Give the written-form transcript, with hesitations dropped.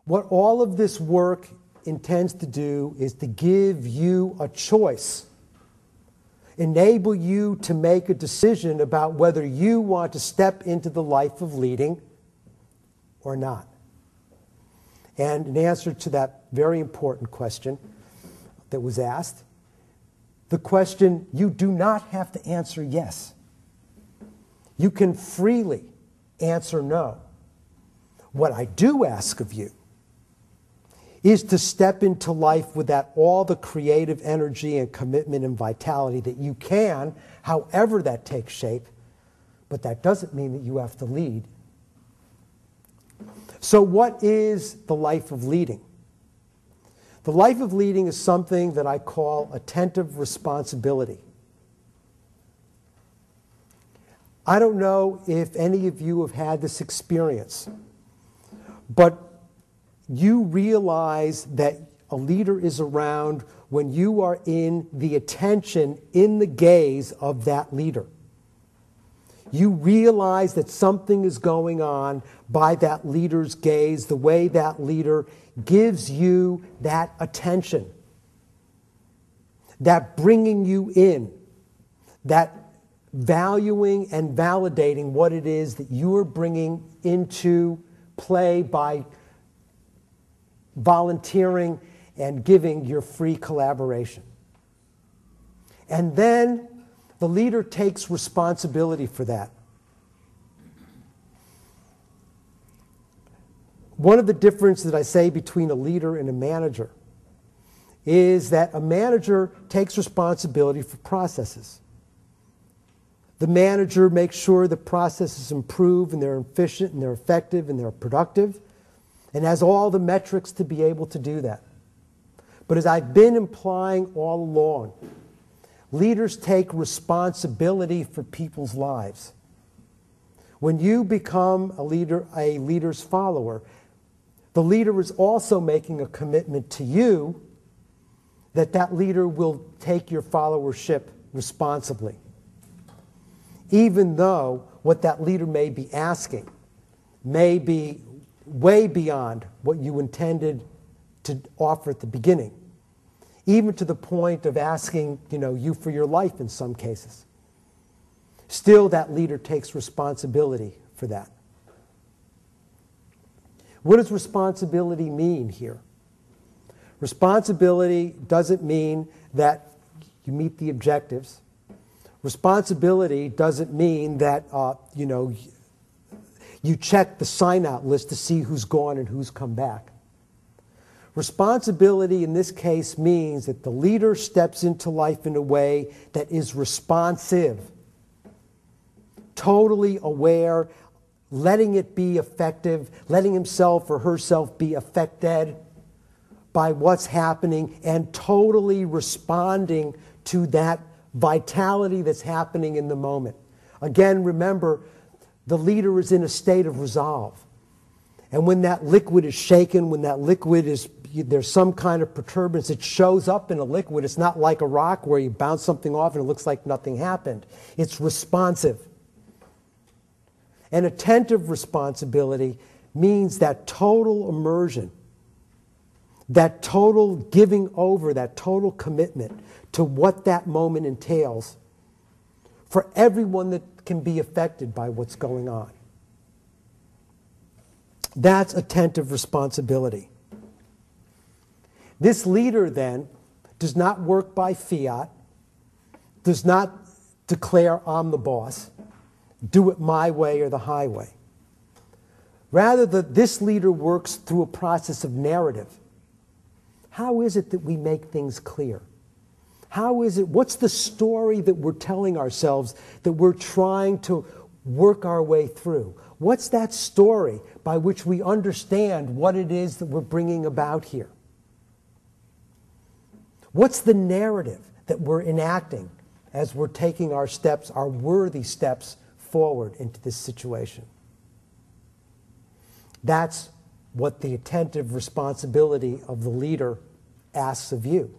What all of this work intends to do is to give you a choice, enable you to make a decision about whether you want to step into the life of leading or not. And in answer to that very important question that was asked, the question, you do not have to answer yes. You can freely answer no. What I do ask of you is to step into life with all the creative energy and commitment and vitality that you can, however that takes shape, but that doesn't mean that you have to lead. So what is the life of leading? The life of leading is something that I call attentive responsibility. I don't know if any of you have had this experience, but you realize that a leader is around when you are in the attention, in the gaze of that leader. You realize that something is going on by that leader's gaze, the way that leader gives you that attention, that bringing you in, that valuing and validating what it is that you are bringing into play by volunteering and giving your free collaboration. And then the leader takes responsibility for that. One of the differences that I say between a leader and a manager is that a manager takes responsibility for processes. The manager makes sure the processes improve and they're efficient and they're effective and they're productive, and has all the metrics to be able to do that. But as I've been implying all along, leaders take responsibility for people's lives. When you become a leader's follower, the leader is also making a commitment to you that that leader will take your followership responsibly, even though what that leader may be asking may be way beyond what you intended to offer at the beginning, even to the point of asking, you for your life in some cases. Still, that leader takes responsibility for that. What does responsibility mean here? Responsibility doesn't mean that you meet the objectives. Responsibility doesn't mean that, you check the sign-out list to see who's gone and who's come back. Responsibility in this case means that the leader steps into life in a way that is responsive, totally aware, letting it be effective, letting himself or herself be affected by what's happening, and totally responding to that vitality that's happening in the moment. Again, remember, the leader is in a state of resolve. And when that liquid is shaken, when that liquid there's some kind of perturbance, it shows up in a liquid. It's not like a rock where you bounce something off and it looks like nothing happened. It's responsive. And attentive responsibility means that total immersion, that total giving over, that total commitment to what that moment entails for everyone that can be affected by what's going on. That's attentive responsibility. This leader then does not work by fiat, does not declare I'm the boss, do it my way or the highway. Rather, this leader works through a process of narrative. How is it that we make things clear? What's the story that we're telling ourselves that we're trying to work our way through? What's that story by which we understand what it is that we're bringing about here? What's the narrative that we're enacting as we're taking our steps, our worthy steps forward into this situation? That's what the attentive responsibility of the leader asks of you.